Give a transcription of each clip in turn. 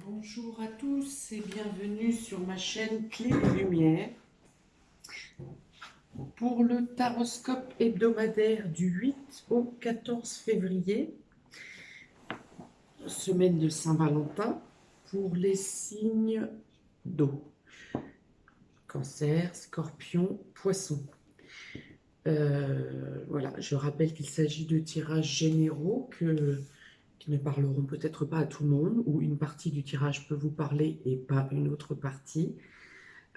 Bonjour à tous et bienvenue sur ma chaîne Clé des Lumières pour le taroscope hebdomadaire du 8 au 14 février, semaine de Saint-Valentin, pour les signes d'eau, Cancer, Scorpion, Poisson. Voilà, je rappelle qu'il s'agit de tirages généraux qui ne parleront peut-être pas à tout le monde, ou une partie du tirage peut vous parler et pas une autre partie.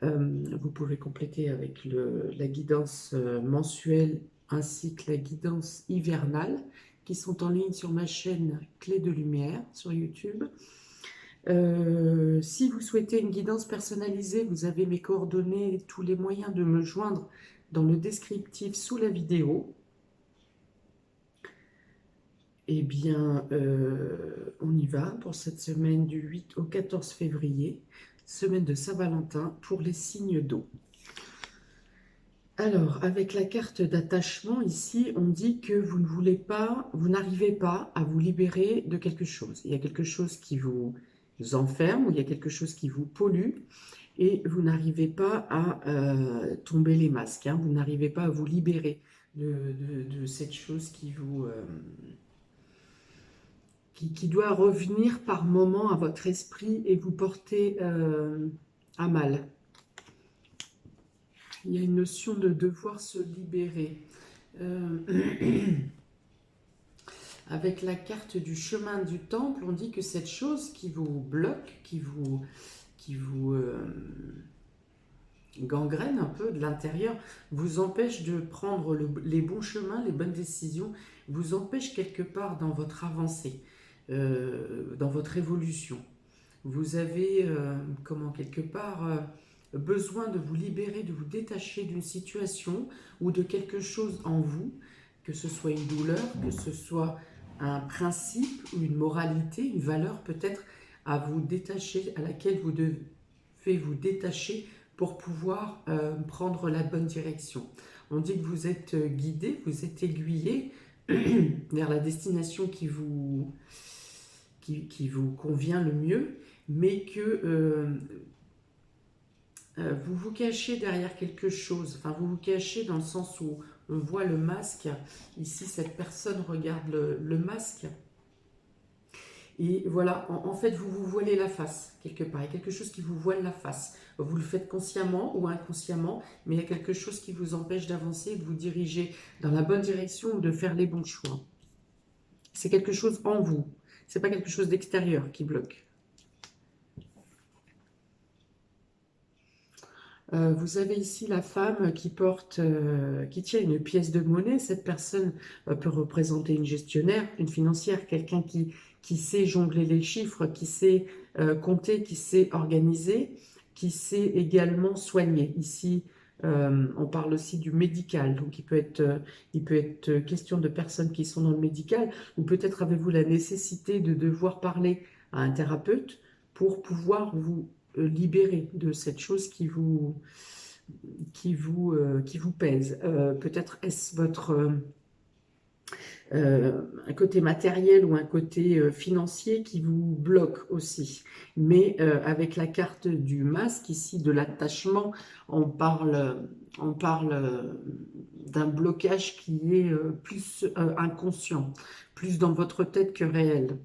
Vous pouvez compléter avec la guidance mensuelle ainsi que la guidance hivernale qui sont en ligne sur ma chaîne Clé de Lumière sur YouTube. Si vous souhaitez une guidance personnalisée, vous avez mes coordonnées et tous les moyens de me joindre dans le descriptif sous la vidéo. Eh bien, on y va pour cette semaine du 8 au 14 février, semaine de Saint-Valentin pour les signes d'eau. Alors, avec la carte d'attachement, ici, on dit que vous ne voulez pas, vous n'arrivez pas à vous libérer de quelque chose. Il y a quelque chose qui vous enferme, ou il y a quelque chose qui vous pollue, et vous n'arrivez pas à tomber les masques, hein. Vous n'arrivez pas à vous libérer de cette chose qui vous... qui doit revenir par moment à votre esprit et vous porter à mal. Il y a une notion de devoir se libérer. Avec la carte du chemin du temple, on dit que cette chose qui vous bloque, qui vous gangrène un peu de l'intérieur, vous empêche de prendre les bons chemins, les bonnes décisions, vous empêche quelque part dans votre avancée, dans votre évolution. Vous avez, quelque part, besoin de vous libérer, de vous détacher d'une situation ou de quelque chose en vous, que ce soit une douleur, que ce soit un principe ou une moralité, une valeur peut-être à vous détacher, à laquelle vous devez vous détacher pour pouvoir prendre la bonne direction. On dit que vous êtes guidé, vous êtes aiguillé vers la destination qui vous convient le mieux, mais que vous vous cachez derrière quelque chose. Enfin, vous vous cachez dans le sens où on voit le masque. Ici, cette personne regarde le masque. Et voilà, en fait, vous vous voilez la face, quelque part. Il y a quelque chose qui vous voile la face. Vous le faites consciemment ou inconsciemment, mais il y a quelque chose qui vous empêche d'avancer, de vous diriger dans la bonne direction ou de faire les bons choix. C'est quelque chose en vous. Ce n'est pas quelque chose d'extérieur qui bloque. Vous avez ici la femme qui qui tient une pièce de monnaie. Cette personne peut représenter une gestionnaire, une financière, quelqu'un qui sait jongler les chiffres, qui sait compter, qui sait organiser, qui sait également soigner. Ici, on parle aussi du médical. Donc, il peut être question de personnes qui sont dans le médical, ou peut-être avez-vous la nécessité de devoir parler à un thérapeute pour pouvoir vous libérer de cette chose qui vous pèse. Peut-être est-ce votre un côté matériel ou un côté financier qui vous bloque aussi. Mais avec la carte du masque ici, de l'attachement, on parle d'un blocage qui est plus inconscient, plus dans votre tête que réel.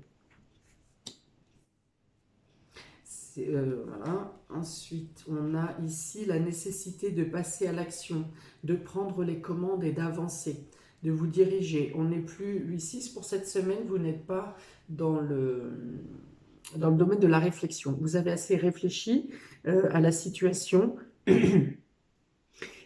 Voilà. Ensuite, on a ici la nécessité de passer à l'action, de prendre les commandes et d'avancer, de vous diriger. On n'est plus ici, pour cette semaine, vous n'êtes pas dans le domaine de la réflexion. Vous avez assez réfléchi à la situation.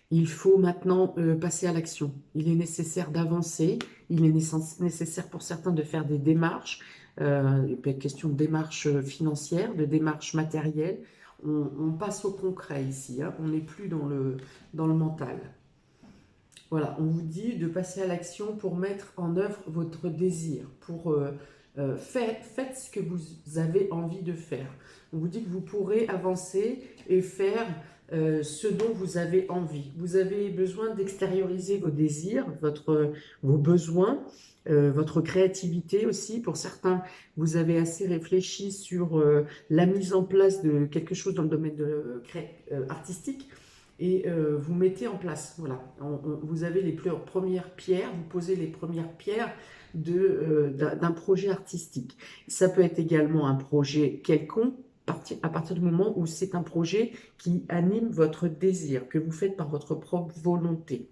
Il faut maintenant passer à l'action. Il est nécessaire d'avancer. Il est nécessaire pour certains de faire des démarches. Il peut être question de démarches financières, de démarches matérielles. On passe au concret ici, hein. On n'est plus dans le mental. Voilà, on vous dit de passer à l'action pour mettre en œuvre votre désir, pour faites ce que vous avez envie de faire. On vous dit que vous pourrez avancer et faire ce dont vous avez envie. Vous avez besoin d'extérioriser vos désirs, vos besoins, votre créativité aussi. Pour certains, vous avez assez réfléchi sur la mise en place de quelque chose dans le domaine artistique et vous mettez en place. Voilà. Vous avez les premières pierres, vous posez les premières pierres d'un projet artistique. Ça peut être également un projet quelconque à partir du moment où c'est un projet qui anime votre désir, que vous faites par votre propre volonté.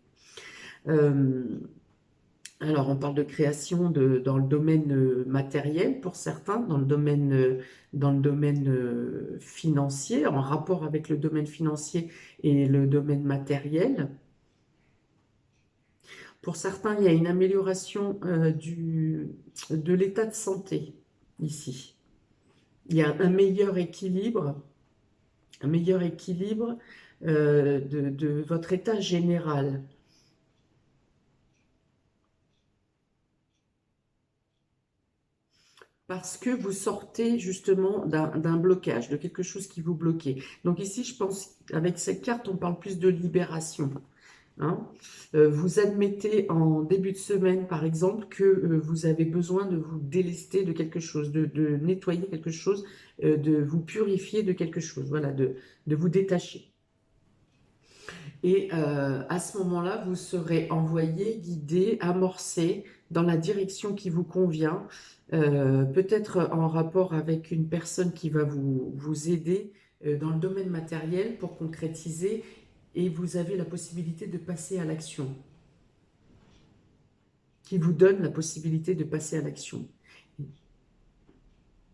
Euh, alors, on parle de création dans le domaine matériel pour certains, dans le domaine financier, en rapport avec le domaine financier et le domaine matériel. Pour certains, il y a une amélioration de l'état de santé ici. Il y a un meilleur équilibre de votre état général. Parce que vous sortez justement d'un blocage, de quelque chose qui vous bloquait. Donc ici, je pense, avec cette carte, on parle plus de libération. Hein. Vous admettez en début de semaine, par exemple, que vous avez besoin de vous délester de quelque chose, de nettoyer quelque chose, de vous purifier de quelque chose, voilà, de vous détacher. Et à ce moment-là, vous serez envoyé, guidé, amorcé dans la direction qui vous convient, peut-être en rapport avec une personne qui va vous aider dans le domaine matériel pour concrétiser et vous avez la possibilité de passer à l'action, qui vous donne la possibilité de passer à l'action.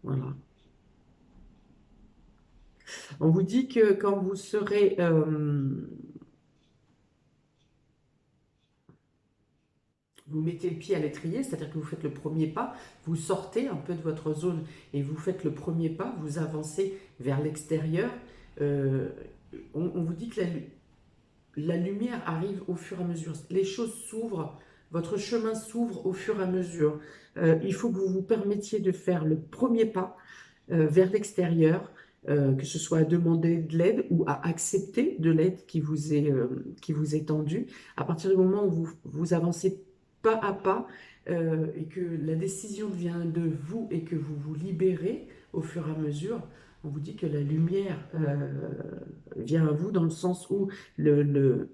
Voilà. On vous dit que quand vous serez vous mettez le pied à l'étrier, c'est-à-dire que vous faites le premier pas, vous sortez un peu de votre zone et vous faites le premier pas, vous avancez vers l'extérieur. Euh, on vous dit que la lumière arrive au fur et à mesure. Les choses s'ouvrent, votre chemin s'ouvre au fur et à mesure. Il faut que vous vous permettiez de faire le premier pas vers l'extérieur, que ce soit à demander de l'aide ou à accepter de l'aide qui vous est tendue. À partir du moment où vous avancez pas à pas et que la décision vient de vous et que vous vous libérez au fur et à mesure, on vous dit que la lumière vient à vous dans le sens où ce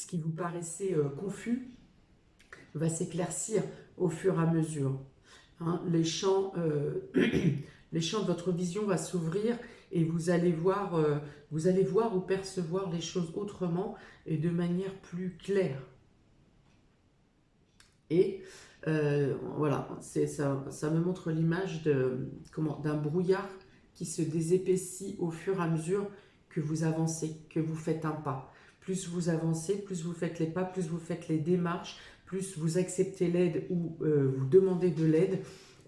qui vous paraissait confus va s'éclaircir au fur et à mesure. Hein, les champs de votre vision va s'ouvrir et vous allez voir ou percevoir les choses autrement et de manière plus claire. Et voilà, ça me montre l'image d'un brouillard qui se désépaissit au fur et à mesure que vous avancez, que vous faites un pas. Plus vous avancez, plus vous faites les pas, plus vous faites les démarches, plus vous acceptez l'aide ou vous demandez de l'aide,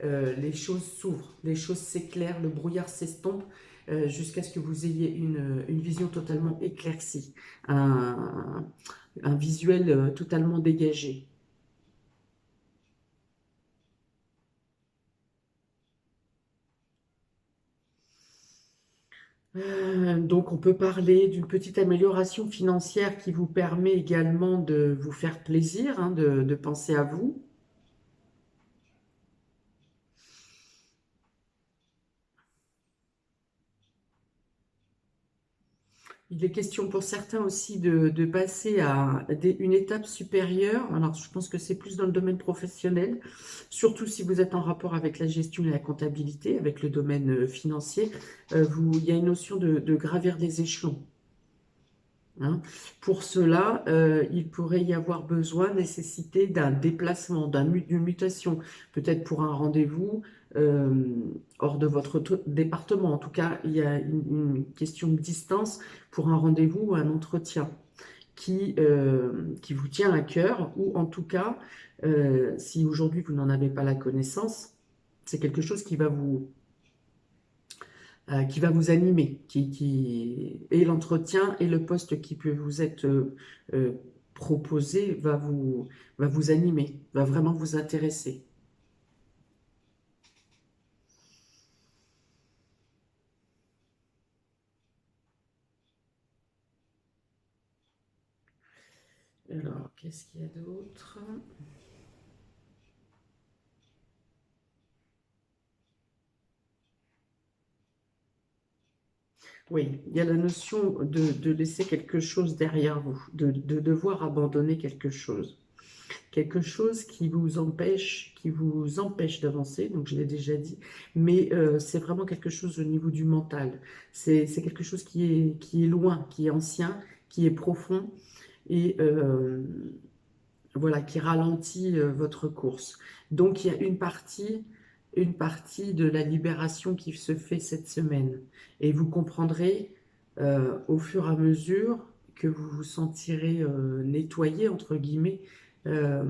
les choses s'ouvrent, les choses s'éclairent, le brouillard s'estompe jusqu'à ce que vous ayez une vision totalement éclaircie, un visuel totalement dégagé. Donc, on peut parler d'une petite amélioration financière qui vous permet également de vous faire plaisir, hein, de penser à vous. Il est question pour certains aussi de passer à une étape supérieure. Alors, je pense que c'est plus dans le domaine professionnel, surtout si vous êtes en rapport avec la gestion et la comptabilité, avec le domaine financier. Il y a une notion de gravir des échelons. Hein. Pour cela, il pourrait y avoir besoin, nécessité d'un déplacement, d'une mutation, peut-être pour un rendez-vous euh, hors de votre département. En tout cas, il y a une question de distance pour un rendez-vous ou un entretien qui vous tient à cœur, ou en tout cas, si aujourd'hui vous n'en avez pas la connaissance, c'est quelque chose qui va vous animer, et l'entretien et le poste qui peut vous être euh, proposé va vous animer, va vraiment vous intéresser. Alors, qu'est-ce qu'il y a d'autre? Oui, il y a la notion de laisser quelque chose derrière vous, de devoir abandonner quelque chose. Quelque chose qui vous empêche d'avancer, donc je l'ai déjà dit, mais c'est vraiment quelque chose au niveau du mental. C'est quelque chose qui est loin, qui est ancien, qui est profond et voilà, qui ralentit votre course. Donc il y a une partie de la libération qui se fait cette semaine. Et vous comprendrez au fur et à mesure que vous vous sentirez nettoyé, entre guillemets, euh,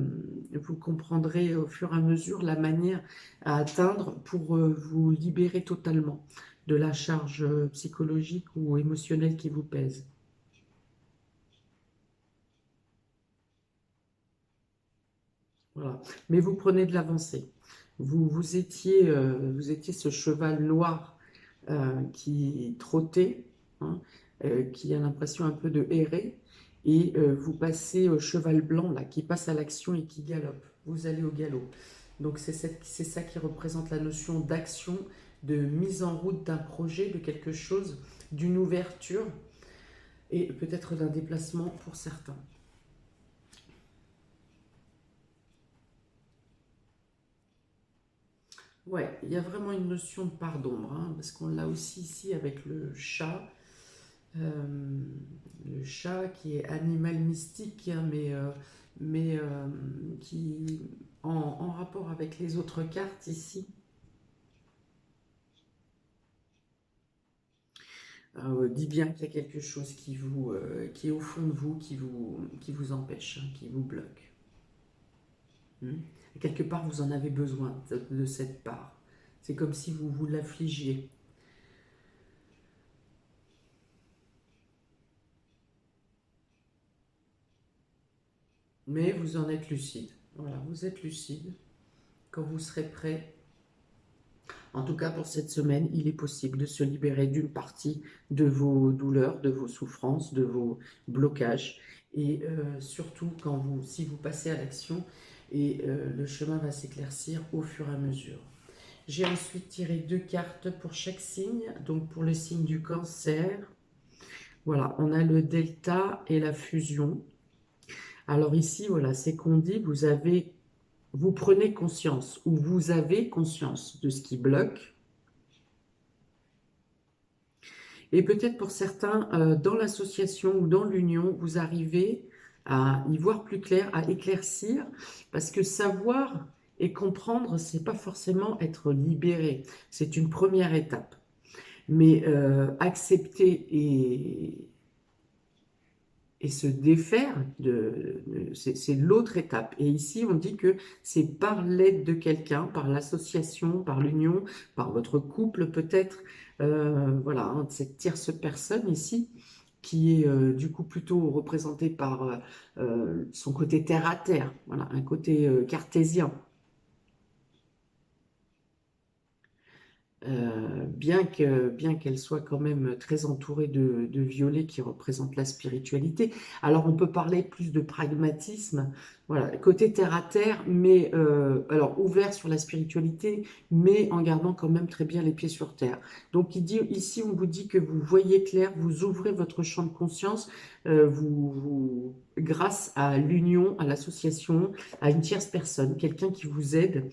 vous comprendrez au fur et à mesure la manière à atteindre pour vous libérer totalement de la charge psychologique ou émotionnelle qui vous pèse. Voilà. Mais vous prenez de l'avancée. Vous étiez ce cheval noir qui trottait, hein, qui a l'impression un peu de errer, et vous passez au cheval blanc là, qui passe à l'action et qui galope. Vous allez au galop. Donc c'est ça qui représente la notion d'action, de mise en route d'un projet, de quelque chose, d'une ouverture et peut-être d'un déplacement pour certains. Ouais, il y a vraiment une notion de part d'ombre, hein, parce qu'on l'a aussi ici avec euh, le chat qui est animal mystique, hein, mais qui, en rapport avec les autres cartes ici, dit bien qu'il y a quelque chose qui est au fond de vous, qui vous empêche, hein, qui vous bloque. Hmm. Et quelque part, vous en avez besoin de cette part. C'est comme si vous vous l'affligiez. Mais vous en êtes lucide. Voilà, vous êtes lucide. Quand vous serez prêt, en tout cas pour cette semaine, il est possible de se libérer d'une partie de vos douleurs, de vos souffrances, de vos blocages. Et surtout si vous passez à l'action, et le chemin va s'éclaircir au fur et à mesure. J'ai ensuite tiré deux cartes pour chaque signe. Donc pour le signe du cancer, voilà, on a le delta et la fusion. Alors ici, voilà, c'est qu'on dit, vous prenez conscience ou vous avez conscience de ce qui bloque. Et peut-être pour certains, dans l'association ou dans l'union, vous arrivez à y voir plus clair, à éclaircir, parce que savoir et comprendre, c'est pas forcément être libéré, c'est une première étape. Mais accepter et se défaire, c'est l'autre étape. Et ici, on dit que c'est par l'aide de quelqu'un, par l'association, par l'union, par votre couple peut-être, voilà, hein, cette tierce personne ici, qui est du coup plutôt représentée par son côté terre à terre, voilà, un côté cartésien. Bien qu'elle soit quand même très entourée de violets qui représentent la spiritualité. Alors on peut parler plus de pragmatisme, voilà, côté terre à terre, mais alors ouvert sur la spiritualité, mais en gardant quand même très bien les pieds sur terre. Donc ici on vous dit que vous voyez clair, vous ouvrez votre champ de conscience, grâce à l'union, à l'association, à une tierce personne, quelqu'un qui vous aide,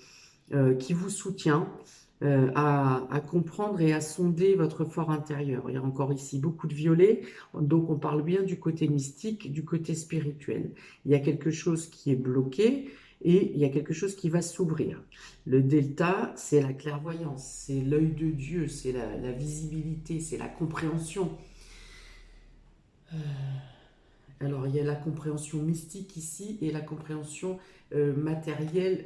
qui vous soutient à comprendre et à sonder votre fort intérieur. Il y a encore ici beaucoup de violets, donc on parle bien du côté mystique, du côté spirituel. Il y a quelque chose qui est bloqué et il y a quelque chose qui va s'ouvrir. Le delta, c'est la clairvoyance, c'est l'œil de Dieu, c'est la visibilité, c'est la compréhension. Alors il y a la compréhension mystique ici et la compréhension matérielle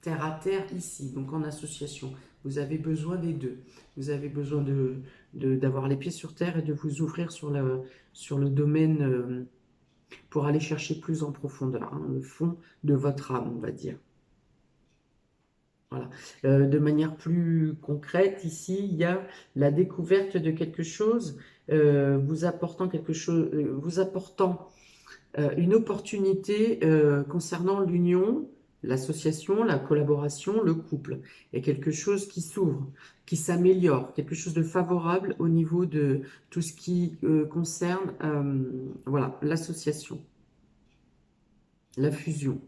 terre à terre ici, donc en association. Vous avez besoin des deux. Vous avez besoin d'avoir les pieds sur terre et de vous ouvrir sur le domaine pour aller chercher plus en profondeur, hein, le fond de votre âme, on va dire. Voilà. De manière plus concrète, ici, il y a la découverte de quelque chose, vous apportant quelque chose, vous apportant une opportunité concernant l'union, l'association, la collaboration, le couple. Il y a quelque chose qui s'ouvre, qui s'améliore, quelque chose de favorable au niveau de tout ce qui concerne voilà, l'association, la fusion.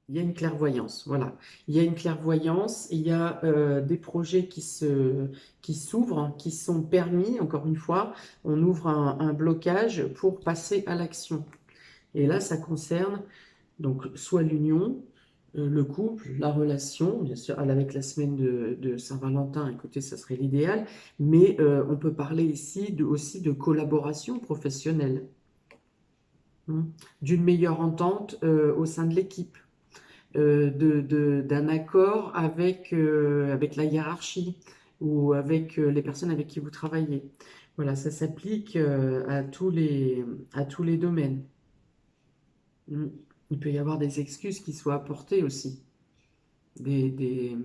Il y a une clairvoyance, voilà. Il y a une clairvoyance, il y a des projets qui s'ouvrent, qui sont permis, encore une fois, on ouvre un blocage pour passer à l'action. Et là, ça concerne donc soit l'union, le couple, la relation, bien sûr, avec la semaine de Saint-Valentin, écoutez, ça serait l'idéal, mais on peut parler ici aussi de collaboration professionnelle, hein, d'une meilleure entente au sein de l'équipe, d'un accord avec la hiérarchie ou avec les personnes avec qui vous travaillez. Voilà, ça s'applique à tous les domaines. Mm. Il peut y avoir des excuses qui soient apportées aussi, des, des,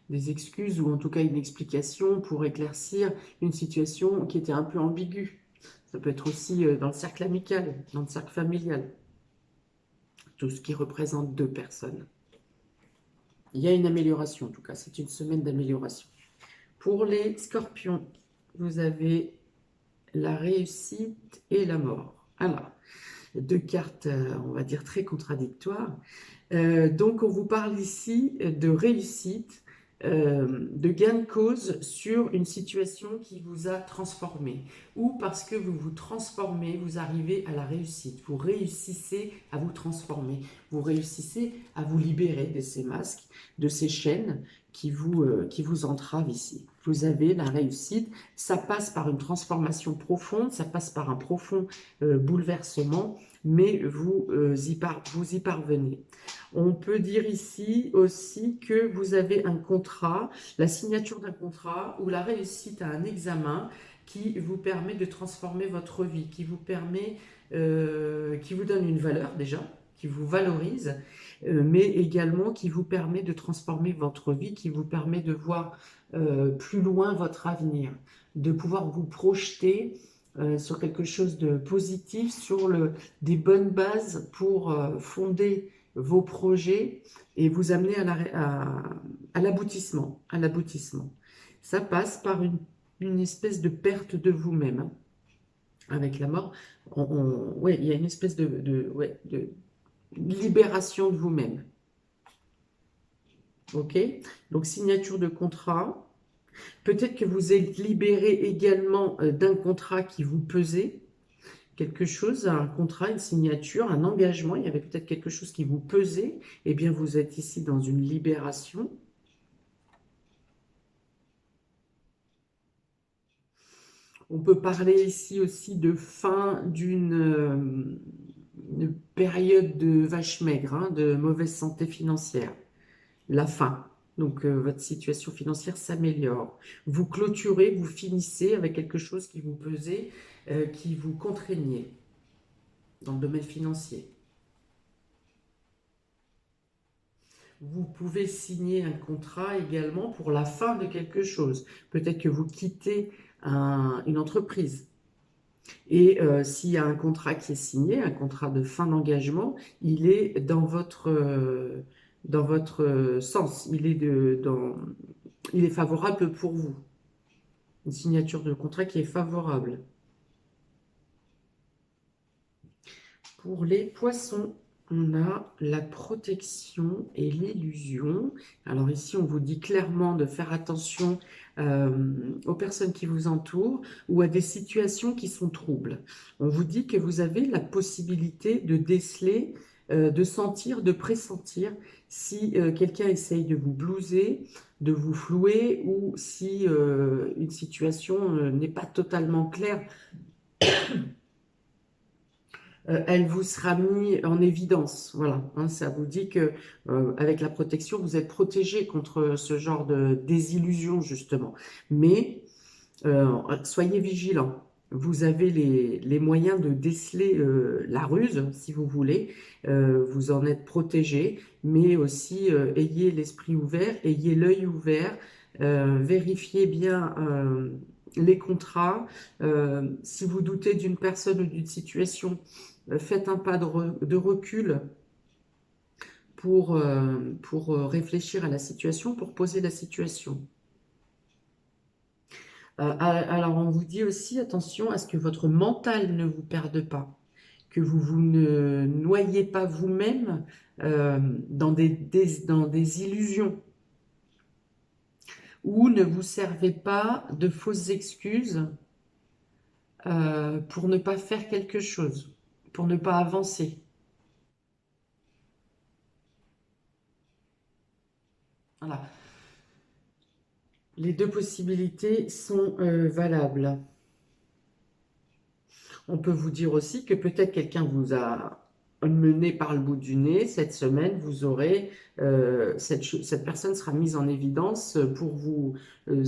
des excuses ou en tout cas une explication pour éclaircir une situation qui était un peu ambiguë. Ça peut être aussi dans le cercle amical, dans le cercle familial, tout ce qui représente deux personnes. Il y a une amélioration en tout cas, c'est une semaine d'amélioration. Pour les scorpions, vous avez la réussite et la mort. Alors, deux cartes, on va dire, très contradictoires. Donc, on vous parle ici de réussite, de gain de cause sur une situation qui vous a transformé. Ou parce que vous vous transformez, vous arrivez à la réussite. Vous réussissez à vous transformer. Vous réussissez à vous libérer de ces masques, de ces chaînes qui vous entravent ici. Vous avez la réussite. Ça passe par une transformation profonde, ça passe par un profond bouleversement, mais vous y parvenez. On peut dire ici aussi que vous avez un contrat, la signature d'un contrat ou la réussite à un examen qui vous permet de transformer votre vie, qui vous donne une valeur déjà, qui vous valorise, mais également qui vous permet de transformer votre vie, qui vous permet de voir plus loin votre avenir, de pouvoir vous projeter sur quelque chose de positif, sur des bonnes bases pour fonder vos projets et vous amener à l'aboutissement, à l'aboutissement. Ça passe par une espèce de perte de vous-même, hein. Avec la mort, ouais, il y a une espèce ouais, de libération de vous-même. Ok? Donc, signature de contrat. Peut-être que vous êtes libéré également d'un contrat qui vous pesait, quelque chose, un contrat, une signature, un engagement, il y avait peut-être quelque chose qui vous pesait, eh bien vous êtes ici dans une libération. On peut parler ici aussi de fin d'une période de vache maigre, hein, de mauvaise santé financière. La fin. Donc votre situation financière s'améliore. Vous clôturez, vous finissez avec quelque chose qui vous pesait, qui vous contraignait dans le domaine financier. Vous pouvez signer un contrat également pour la fin de quelque chose. Peut-être que vous quittez une entreprise. Et s'il y a un contrat qui est signé, un contrat de fin d'engagement, il est dans votre sens. Il est favorable pour vous. Une signature de contrat qui est favorable. Pour les poissons, on a la protection et l'illusion. Alors ici, on vous dit clairement de faire attention aux personnes qui vous entourent ou à des situations qui sont troubles. On vous dit que vous avez la possibilité de déceler, de sentir, de pressentir si quelqu'un essaye de vous blouser, de vous flouer ou si une situation n'est pas totalement claire. Elle vous sera mise en évidence. Voilà, hein, ça vous dit que avec la protection, vous êtes protégé contre ce genre de désillusion justement. Mais soyez vigilants. Vous avez les moyens de déceler la ruse, si vous voulez. Vous en êtes protégé, mais aussi ayez l'esprit ouvert, ayez l'œil ouvert. Vérifiez bien les contrats. Si vous doutez d'une personne ou d'une situation, faites un pas de recul pour réfléchir à la situation, pour poser la situation. Alors, on vous dit aussi, attention à ce que votre mental ne vous perde pas, que vous ne noyez pas vous-même dans des illusions, ou ne vous servez pas de fausses excuses pour ne pas faire quelque chose, pour ne pas avancer. Voilà. Les deux possibilités sont valables. On peut vous dire aussi que peut-être quelqu'un vous a mené par le bout du nez. Cette semaine, vous aurez, cette personne sera mise en évidence pour vous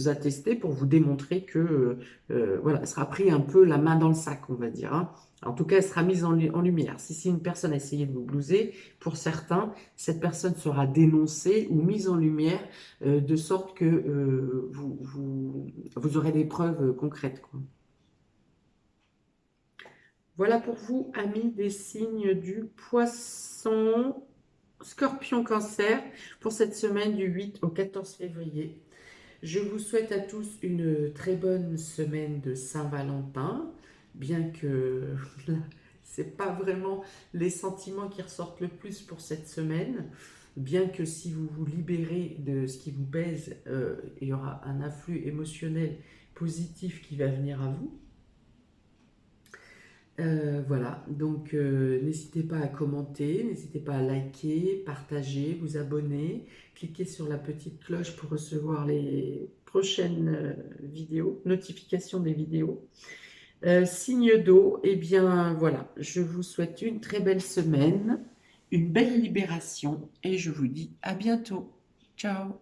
attester, pour vous démontrer que, voilà, elle sera pris un peu la main dans le sac, on va dire, hein. En tout cas, elle sera mise en lumière. Si une personne a essayé de vous blouser, pour certains, cette personne sera dénoncée ou mise en lumière de sorte que vous aurez des preuves concrètes, quoi. Voilà pour vous, amis des signes du poisson, scorpion, cancer, pour cette semaine du 8 au 14 février. Je vous souhaite à tous une très bonne semaine de Saint-Valentin, bien que c'est pas vraiment les sentiments qui ressortent le plus pour cette semaine, bien que si vous vous libérez de ce qui vous pèse, il y aura un afflux émotionnel positif qui va venir à vous. Voilà, donc n'hésitez pas à commenter, n'hésitez pas à liker, partager, vous abonner, cliquez sur la petite cloche pour recevoir les prochaines vidéos, notifications des vidéos. Signe d'eau, eh bien voilà, je vous souhaite une très belle semaine, une belle libération et je vous dis à bientôt. Ciao!